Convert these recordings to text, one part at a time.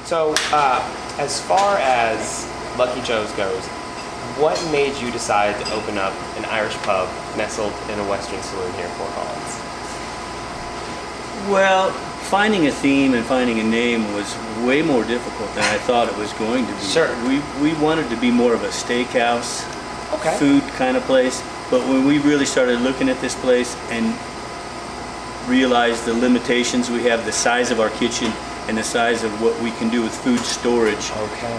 So, as far as Lucky Joe's goes, what made you decide to open up an Irish pub nestled in a Western saloon here in Fort Collins? Well, finding a theme and finding a name was way more difficult than I thought it was going to be. Sure. We wanted to be more of a steakhouse, Okay. food kind of place, but when we really started looking at this place and realized the limitations we have, the size of our kitchen and the size of what we can do with food storage,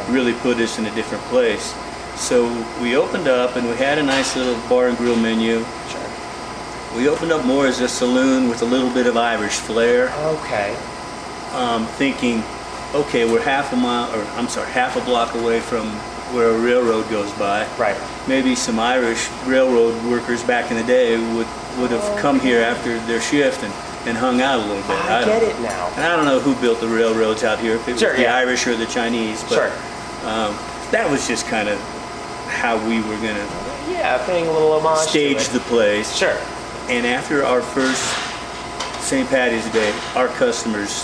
really put us in a different place. So we opened up and we had a nice little bar and grill menu. Sure. We opened up more as a saloon with a little bit of Irish flair. Okay. Thinking, okay, we're half a block away from where a railroad goes by. Right. Maybe some Irish railroad workers back in the day would have come here after their shift and hung out a little bit. I get it now. And I don't know who built the railroads out here, if it was the yeah. Irish or the Chinese, but that was just kind of how we were going to paying a little homage stage to it. the place. Sure. And after our first St. Patty's Day, our customers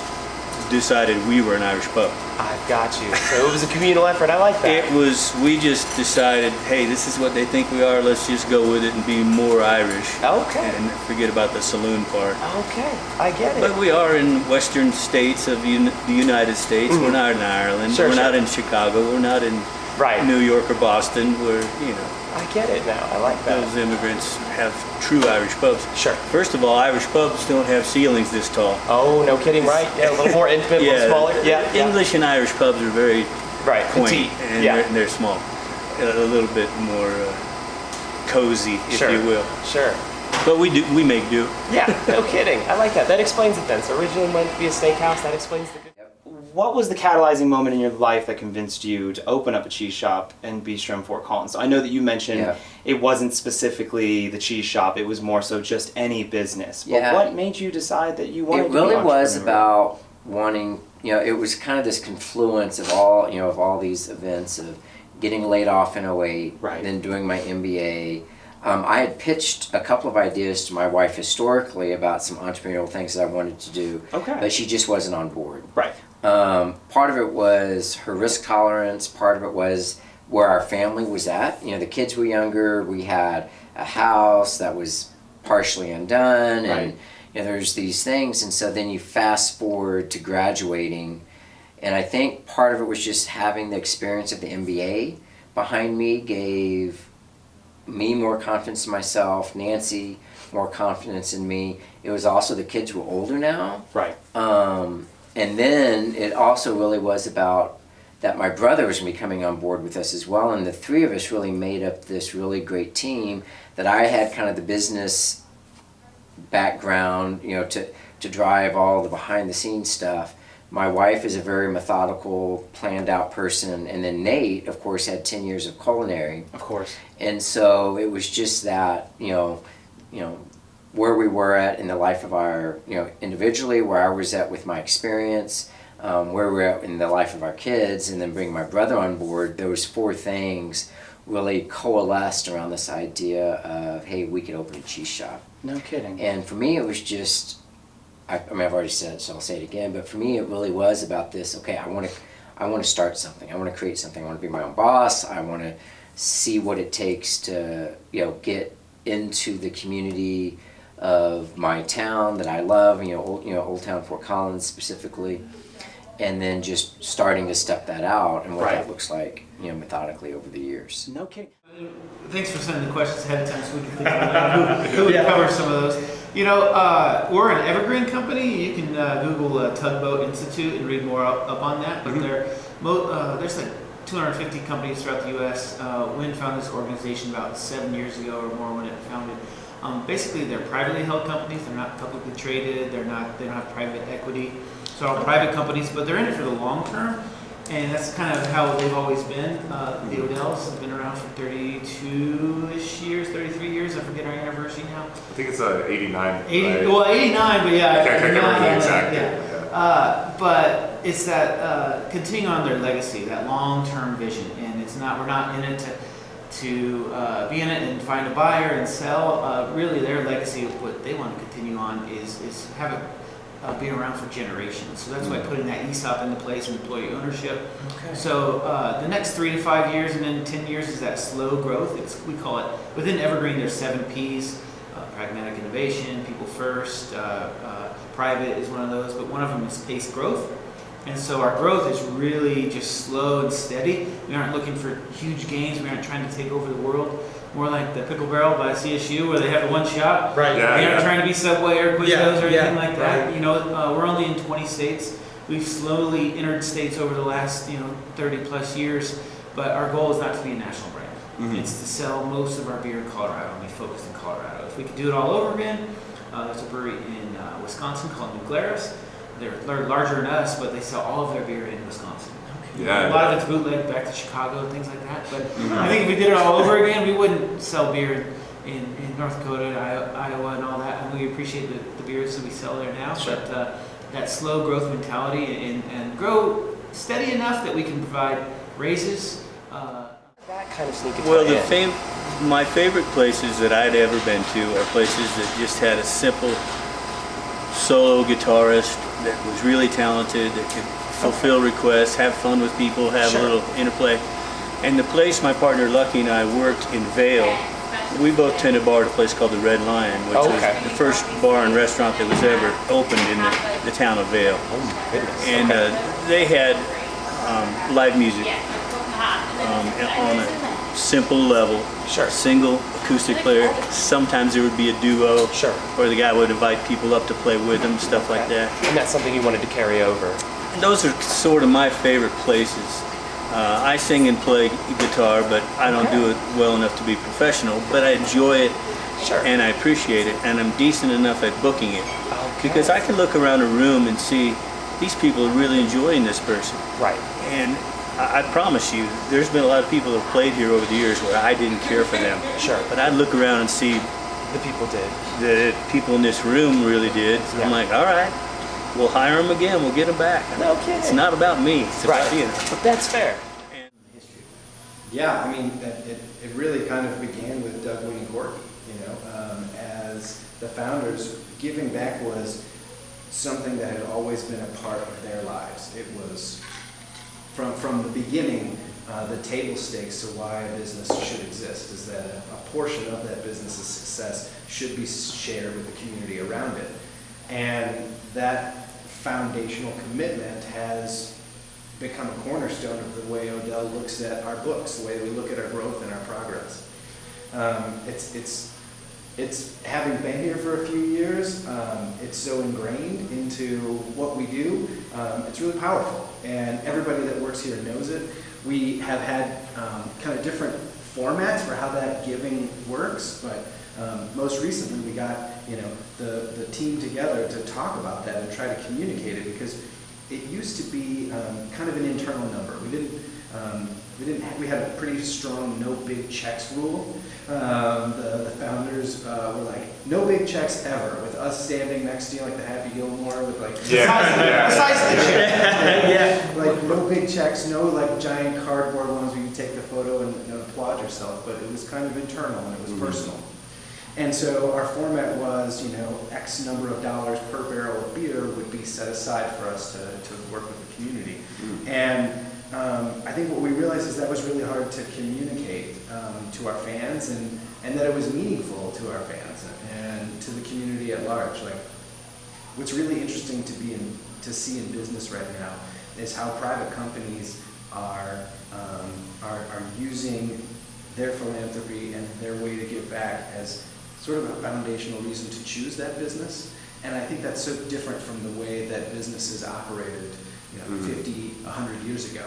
decided we were an Irish pub. I've got you. So it was a communal effort. I like that. It was, we just decided, hey, this is what they think we are, let's just go with it and be more Irish. Okay. And forget about the saloon part. Okay, I get it. But we are in western states of the United States. We're not in Ireland. We're not in Chicago. We're not in New York or Boston. We're, I get it now. I like that. Those immigrants have true Irish pubs. Sure. First of all, Irish pubs don't have ceilings this tall. Oh, no kidding, right? Yeah, a little more intimate, a little smaller. Yeah. English and Irish pubs are very quaint, petite. and they're small. A little bit more cozy, if you will. Sure. But we make do. Yeah, no kidding. I like that. That explains it then. So originally meant to be a steakhouse, that explains the good. What was the catalyzing moment in your life that convinced you to open up a cheese shop and bistro in Fort Collins? So I know that you mentioned it wasn't specifically the cheese shop, it was more so just any business. But what made you decide that you wanted to be an entrepreneur? It really was about wanting, it was kind of this confluence of all these events of getting laid off in 08, then doing my MBA. I had pitched a couple of ideas to my wife historically about some entrepreneurial things that I wanted to do, but she just wasn't on board. Right. Part of it was her risk tolerance, part of it was where our family was at. The kids were younger, we had a house that was partially undone, and there's these things, and so then you fast forward to graduating, and I think part of it was just having the experience of the MBA behind me gave me more confidence in myself, Nancy more confidence in me. It was also the kids were older now. Right. And then it also really was about that my brother was going to be coming on board with us as well, and the three of us really made up this really great team that I had kind of the business background, to drive all the behind the scenes stuff. My wife is a very methodical, planned out person, and then Nate, of course, had 10 years of culinary. Of course. And so it was just that, where we were at in the life of our, individually, where I was at with my experience, where we were at in the life of our kids, and then bring my brother on board. Those four things really coalesced around this idea of, hey, we could open a cheese shop. No kidding. And for me, it was just, I've already said it, so I'll say it again, but for me, it really was about this, okay, I want to start something. I want to create something. I want to be my own boss. I want to see what it takes to, get into the community of my town that I love, Old Town Fort Collins specifically, and then just starting to step that out and what that looks like, methodically over the years. No kidding. Thanks for sending the questions ahead of time so we can think about who would cover some of those. We're an evergreen company. You can Google Tugboat Institute and read more up on that. But there's like 250 companies throughout the U.S. Wynn founded this organization about 7 years ago or more when it founded. Basically, they're privately held companies. They're not publicly traded. They don't have private equity. So they're all private companies, but they're in it for the long term. And that's kind of how they've always been. The Odells have been around for 32-ish years, 33 years. I forget our anniversary now. I think it's 89. 89, but yeah. I can't remember the exact date. But it's that continuing on their legacy, that long-term vision. And we're not in it to be in it and find a buyer and sell. Really, their legacy of what they want to continue on is have been around for generations. So that's why putting that ESOP into place and employee ownership. Okay. So the next 3 to 5 years and then 10 years is that slow growth. We call it, within Evergreen there's 7 Ps, pragmatic innovation, people first, private is one of those, but one of them is paced growth. And so our growth is really just slow and steady. We aren't looking for huge gains. We aren't trying to take over the world. More like the Pickle Barrel by CSU, where they have the one shop. Right. Yeah, We aren't yeah. trying to be Subway or Quiznos or anything like that. right. You know, we're only in 20 states. We've slowly entered states over the last 30 plus years, but our goal is not to be a national brand. It's to sell most of our beer in Colorado, and we focus in Colorado. If we could do it all over again, there's a brewery in Wisconsin called New Glarus. They're larger than us, but they sell all of their beer in Wisconsin. Yeah. A lot of it's bootleg back to Chicago and things like that. But I think if we did it all over again, we wouldn't sell beer in North Dakota and Iowa and all that. And we appreciate the beers that we sell there now. Sure. But that slow growth mentality and grow steady enough that we can provide raises. That kind of sneak Well, attack in. my favorite places that I'd ever been to are places that just had a simple solo guitarist that was really talented, that could fulfill requests, have fun with people, have Sure. a little interplay. And the place my partner Lucky and I worked in Vail, we both tended bar at a place called the Red Lion, which Okay. was the first bar and restaurant that was ever opened in the town of Vail. Oh my goodness. And they had live music on a simple level. Sure. Single acoustic player. Sometimes there would be a duo. Sure. Where the guy would invite people up to play with him, stuff like that. And that's something you wanted to carry over. And those are sort of my favorite places. I sing and play guitar, but I don't do it well enough to be professional. But I enjoy it, Sure. and I appreciate it, and I'm decent enough at booking it. Okay. Because I can look around a room and see these people are really enjoying this person. Right. And I promise you, there's been a lot of people that have played here over the years where I didn't care for them. Sure. But I'd look around and see The people did. the people in this room really did. So I'm Yeah. like, all right, we'll hire them again. We'll get them back. No kidding. It's not about me. It's about Right. you. That's fair. Yeah, I mean, it really kind of began with Doug Winnie Corky, as the founders. Giving back was something that had always been a part of their lives. It was from the beginning, the table stakes to why a business should exist is that a portion of that business's success should be shared with the community around it. And that foundational commitment has become a cornerstone of the way Odell looks at our books, the way we look at our growth and our progress. It's having been here for a few years, it's so ingrained into what we do, it's really powerful. And everybody that works here knows it. We have had kind of different formats for how that giving works, but most recently we got the team together to talk about that and try to communicate it, because it used to be kind of an internal number. We had a pretty strong no big checks rule. The founders were like, no big checks ever, with us standing next to you like the Happy Gilmore with like The size of the check. like no big checks, no like giant cardboard ones where you take the photo and applaud yourself, but it was kind of internal and it was personal. And so our format was, X number of dollars per barrel of beer would be set aside for us to work with the community. And I think what we realized is that was really hard to communicate to our fans, and that it was meaningful to our fans and to the community at large. Like, what's really interesting to see in business right now is how private companies are using their philanthropy and their way to give back as sort of a foundational reason to choose that business. And I think that's so different from the way that businesses operated 50, 100 years ago.